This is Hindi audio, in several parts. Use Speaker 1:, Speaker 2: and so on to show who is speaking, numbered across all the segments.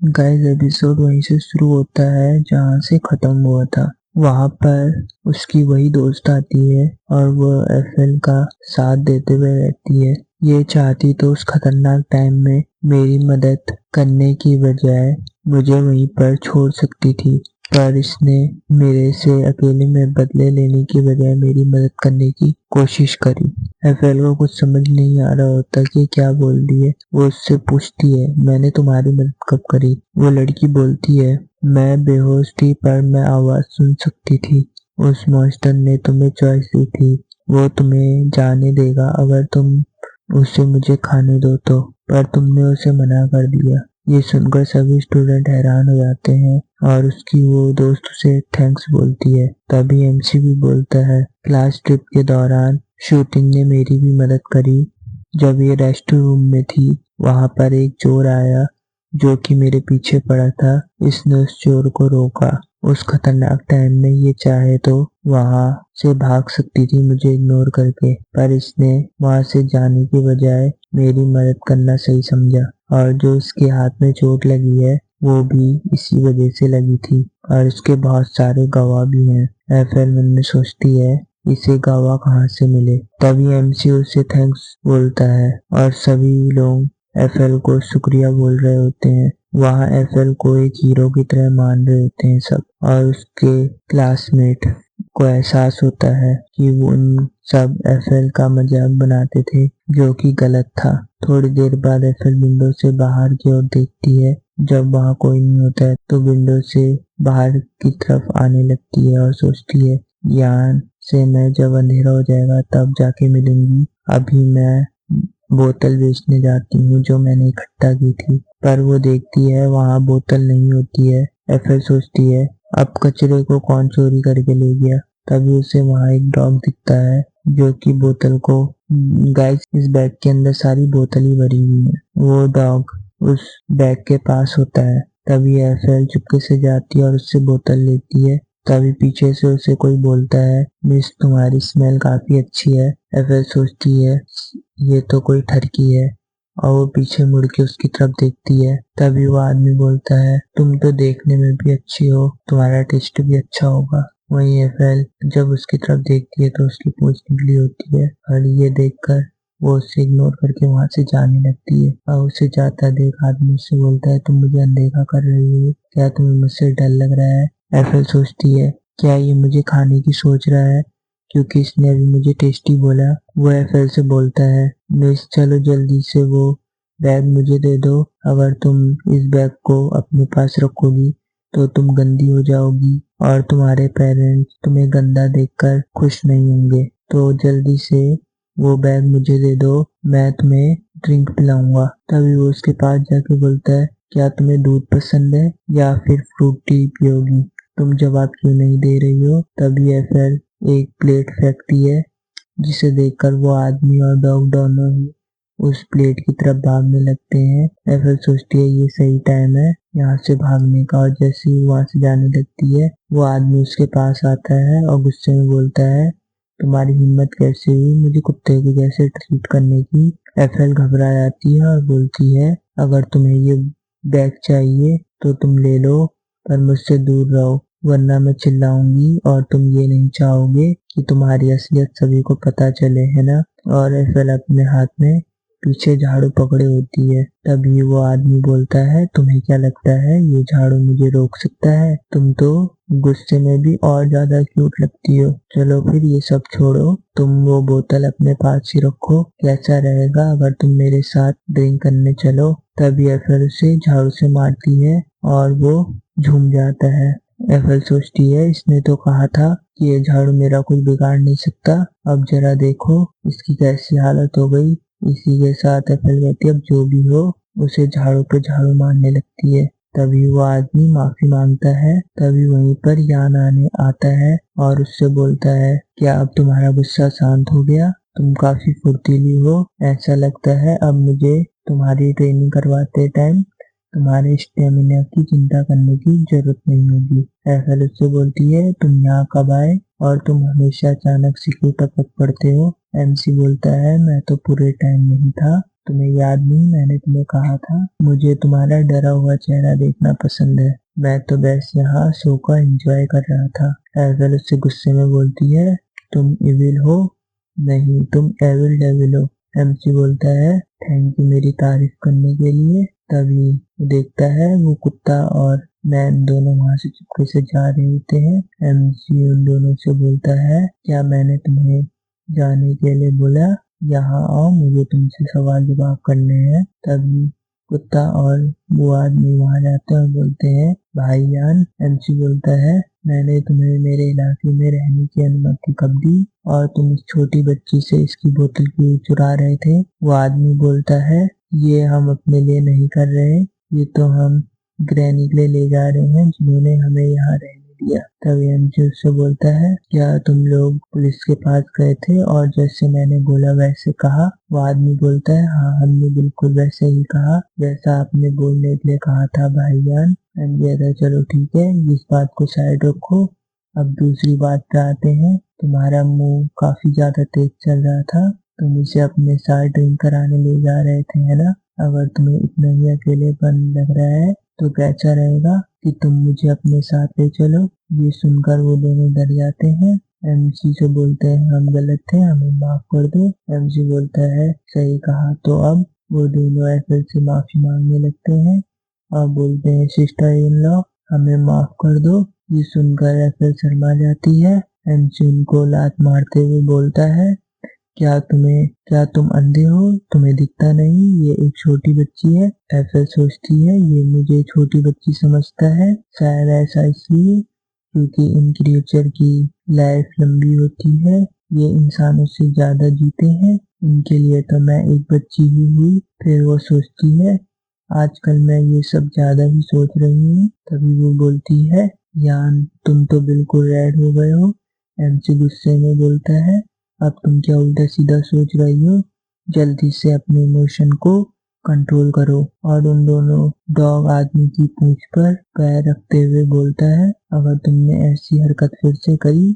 Speaker 1: गाइस एपिसोड वहीं से शुरू होता है जहाँ से खत्म हुआ था। वहाँ पर उसकी वही दोस्त आती है और वो एफएल का साथ देते हुए रहती है। ये चाहती तो उस खतरनाक टाइम में मेरी मदद करने की बजाय मुझे वहीं पर छोड़ सकती थी, पर इसने मेरे से अकेले में बदले लेने की बजाय मेरी मदद करने की कोशिश करी। एफएल को कुछ समझ नहीं आ रहा होता कि क्या बोल रही है। वो उससे पूछती है, मैंने तुम्हारी मदद कब करी? वो लड़की बोलती है, मैं बेहोश थी पर मैं आवाज सुन सकती थी। उस मॉन्स्टर ने तुम्हें चॉइस दी थी, वो तुम्हें जाने देगा अगर तुम उसे मुझे खाने दो तो, पर तुमने उसे मना कर दिया। ये सुनकर सभी स्टूडेंट हैरान हो जाते हैं और उसकी वो दोस्त उसे थैंक्स बोलती है। तभी एमसी भी बोलता है, क्लास ट्रिप के दौरान शूटिंग ने मेरी भी मदद करी। जब ये रेस्ट रूम में थी वहां पर एक चोर आया जो कि मेरे पीछे पड़ा था। इसने उस चोर को रोका। उस खतरनाक टाइम में ये चाहे तो वहां से भाग सकती थी मुझे इग्नोर करके, पर इसने वहां से जाने की बजाय मेरी मदद करना सही समझा। और जो उसके हाथ में चोट लगी है वो भी इसी वजह से लगी थी और उसके बहुत सारे गवाह भी हैं। एफएल मन में सोचती है, इसे गवाह कहाँ से मिले। तभी एमसी उसे थैंक्स बोलता है और सभी लोग एफएल को शुक्रिया बोल रहे होते हैं। वहाँ एफएल को एक हीरो की तरह मान रहे होते हैं सब, और उसके क्लासमेट को एहसास होता है कि वो उन सब एफएल का मजाक बनाते थे जो कि गलत था। थोड़ी देर बाद एफएल विंडो से बाहर की ओर देखती है। जब वहाँ कोई नहीं होता है तो विंडो से बाहर की तरफ आने लगती है और सोचती है, यहाँ से मैं जब अंधेरा हो जाएगा तब जाके मिलूंगी। अभी मैं बोतल बेचने जाती हूँ जो मैंने इकट्ठा की थी। पर वो देखती है वहाँ बोतल नहीं होती है। एफएल सोचती है, अब कचरे को कौन चोरी करके ले गया। तभी उसे वहाँ एक डॉग दिखता है जो कि बोतल को, गाइस इस बैग के अंदर सारी बोतल ही भरी हुई है। वो डॉग उस बैग के पास होता है। तभी एफएल चुपके से जाती है और उससे बोतल लेती है। तभी पीछे से उसे कोई बोलता है, मिस तुम्हारी स्मेल काफी अच्छी है। एफएल सोचती है ये तो कोई ठरकी है और वो पीछे मुड़ के उसकी तरफ देखती है। तभी वो आदमी बोलता है, तुम तो देखने में भी अच्छी हो, तुम्हारा टेस्ट भी अच्छा होगा। वहीं एफएल जब उसकी तरफ देखती है तो उसकी पूंछ निकली होती है और ये देखकर वो उसे इग्नोर करके वहां से जाने लगती है। और उसे जाता देख आदमी उससे बोलता है, तुम मुझे अनदेखा कर रही हो, क्या तुम्हें मुझसे डर लग रहा है? एफएल सोचती है, क्या ये मुझे खाने की सोच रहा है क्योंकि इसने अभी मुझे टेस्टी बोला। वो एफएल से बोलता है, मिस चलो जल्दी से वो बैग मुझे दे दो। अगर तुम इस बैग को अपने पास रखोगी तो तुम गंदी हो जाओगी और तुम्हारे पेरेंट्स तुम्हें गंदा देखकर खुश नहीं होंगे। तो जल्दी से वो बैग मुझे दे दो, मैं तुम्हें ड्रिंक पिलाऊंगा। तभी वो उसके पास जाके बोलता है, क्या तुम्हें दूध पसंद है या फिर फ्रूट टी पियोगी? तुम जवाब क्यों नहीं दे रही हो? तभी एफएल एक प्लेट फेंकती है जिसे देखकर वो आदमी और डॉग दोनों ही उस प्लेट की तरफ भागने लगते हैं। एफएल सोचती है ये सही टाइम है यहाँ से भागने का, और जैसे ही वहां से जाने लगती है वो आदमी उसके पास आता है और गुस्से में बोलता है, तुम्हारी हिम्मत कैसे हुई मुझे कुत्ते के जैसे ट्रीट करने की? एफएल घबरा जाती है और बोलती है, अगर तुम्हें ये बैग चाहिए तो तुम ले लो, पर मुझसे दूर रहो वरना मैं चिल्लाऊंगी और तुम ये नहीं चाहोगे कि तुम्हारी असलियत सभी को पता चले, है ना? और एफएल अपने हाथ में पीछे झाड़ू पकड़े होती है। तभी वो आदमी बोलता है, तुम्हें क्या लगता है ये झाड़ू मुझे रोक सकता है? तुम तो गुस्से में भी और ज्यादा क्यूट लगती हो। चलो फिर ये सब छोड़ो, तुम वो बोतल अपने पास ही रखो। कैसा रहेगा अगर तुम मेरे साथ ड्रिंक करने चलो? तभी एफएल उसे झाड़ू से मारती है और वो झूम जाता है। एफएल सोचती है, इसने तो कहा था कि ये झाड़ू मेरा कुछ बिगाड़ नहीं सकता, अब जरा देखो इसकी कैसी हालत हो गई। इसी के साथ एफएल कहती है, अब जो भी हो, उसे झाड़ू पे झाड़ू मारने लगती है। तभी वो आदमी माफी मांगता है। तभी वहीं पर यान आने आता है और उससे बोलता है, क्या अब तुम्हारा गुस्सा शांत हो गया? तुम काफी फुर्तीली हो, ऐसा लगता है अब मुझे तुम्हारी ट्रेनिंग करवाते टाइम तुम्हारे स्टेमिना की चिंता करने की जरूरत नहीं होगी। एफएल उससे बोलती है, तुम यहाँ कब आए और तुम हमेशा अचानक से क्यों टपक पड़ते हो? एमसी बोलता है, मैं तो पूरे टाइम नहीं था, तुम्हें याद नहीं मैंने तुम्हें कहा था मुझे तुम्हारा डरा हुआ चेहरा देखना पसंद है। मैं तो बस यहाँ शो का एंजॉय कर रहा था। एविल उससे गुस्से में बोलती है तुम इविल हो? नहीं, तुम एविल डेविल हो। एमसी बोलता है थैंक यू मेरी तारीफ करने के लिए। तभी देखता है वो कुत्ता और मैन दोनों वहां से चुपके से जा रहे होते हैं। एमसी उन दोनों से बोलता है क्या मैंने तुम्हें जाने के लिए बोला? यहाँ आओ, मुझे तुमसे सवाल जवाब करने हैं। तभी कुत्ता और वो आदमी वहां जाते हैं और बोलते हैं भाईजान। एमसी बोलता है मैंने तुम्हें मेरे इलाके में रहने की अनुमति कब दी और तुम इस छोटी बच्ची से इसकी बोतल क्यों चुरा रहे थे? वो आदमी बोलता है ये हम अपने लिए नहीं कर रहे, ये तो हम ग्रैनी के लिए ले जा रहे हैं जिन्होंने हमें यहाँ रहने दिया। तभी एमजे उससे बोलता है क्या तुम लोग पुलिस के पास गए थे और जैसे मैंने बोला वैसे कहा? वो आदमी बोलता है हाँ हमने बिल्कुल वैसे ही कहा जैसा आपने बोलने के लिए कहा था भाईजान। एमजे कहता है चलो ठीक है, इस बात को साइड रखो, अब दूसरी बात पे आते हैं। तुम्हारा मुंह काफी ज्यादा तेज चल रहा था, तुम इसे अपने साथ ड्रिंक कराने ले जा रहे थे है ना? अगर तुम्हें इतना ही अकेलेपन लग रहा है तो कैसा रहेगा कि तुम मुझे अपने साथ ले चलो। ये सुनकर वो दोनों डर जाते हैं। एमसी से बोलते हैं हम गलत थे, हमें माफ कर दो। एमसी बोलता है सही कहा। तो अब वो दोनों एफएल से माफी मांगने लगते हैं और बोलते हैं सिस्टर इन लॉ हमें माफ कर दो। ये सुनकर एफएल शर्मा जाती है। एमसी उनको लात मारते हुए बोलता है क्या तुम अंधे हो? तुम्हें दिखता नहीं ये एक छोटी बच्ची है? एफएल सोचती है ये मुझे छोटी बच्ची समझता है, शायद ऐसा इसलिए क्योंकि इन क्रिएचर की लाइफ लंबी होती है, ये इंसानों से ज्यादा जीते हैं, इनके लिए तो मैं एक बच्ची ही हुई। फिर वो सोचती है आजकल मैं ये सब ज्यादा ही सोच रही हूँ। तभी वो बोलती है यान तुम तो बिल्कुल रेड हो गए हो। एमसी गुस्से में बोलता है अब तुम क्या उल्टा सीधा सोच रही हो? जल्दी से अपने इमोशन को कंट्रोल करो। और उन दोनों डॉग आदमी की पूंछ पर पैर रखते हुए बोलता है अगर तुमने ऐसी हरकत फिर से करी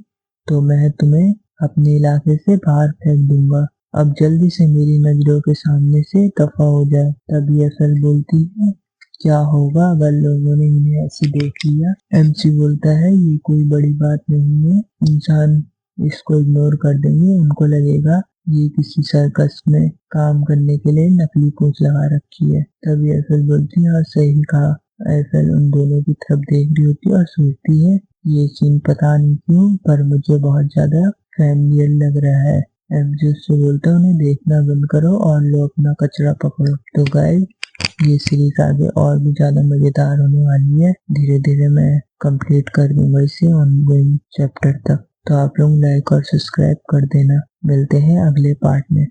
Speaker 1: तो मैं तुम्हें अपने इलाके से बाहर फेंक दूंगा। अब जल्दी से मेरी नजरों के सामने से दफा हो जाए। तभी एफएल बोलती है क्या होगा अगर लोगों ने इन्हें ऐसे देख लिया? एमसी बोलता है ये कोई बड़ी बात नहीं है, इंसान इसको इग्नोर कर देंगे, उनको लगेगा ये किसी सर्कस में काम करने के लिए नकली पूंछ लगा रखी है। तभी एफएल बोलती है और सही कहा। एफएल उन दोनों की तरफ देख रही होती है और सोचती है ये सीन पता नहीं क्यों पर मुझे बहुत ज्यादा फैमिलियर लग रहा है। एमजे से बोलता है उन्हें देखना बंद करो और लो अपना कचरा पकड़ो। तो गाइस ये सीरीज आगे और भी ज्यादा मजेदार होने वाली है, धीरे धीरे मैं कंप्लीट कर दूंगा इसे ऑनगोइंग चैप्टर तक। तो आप लोग लाइक और सब्सक्राइब कर देना। मिलते हैं अगले पार्ट में।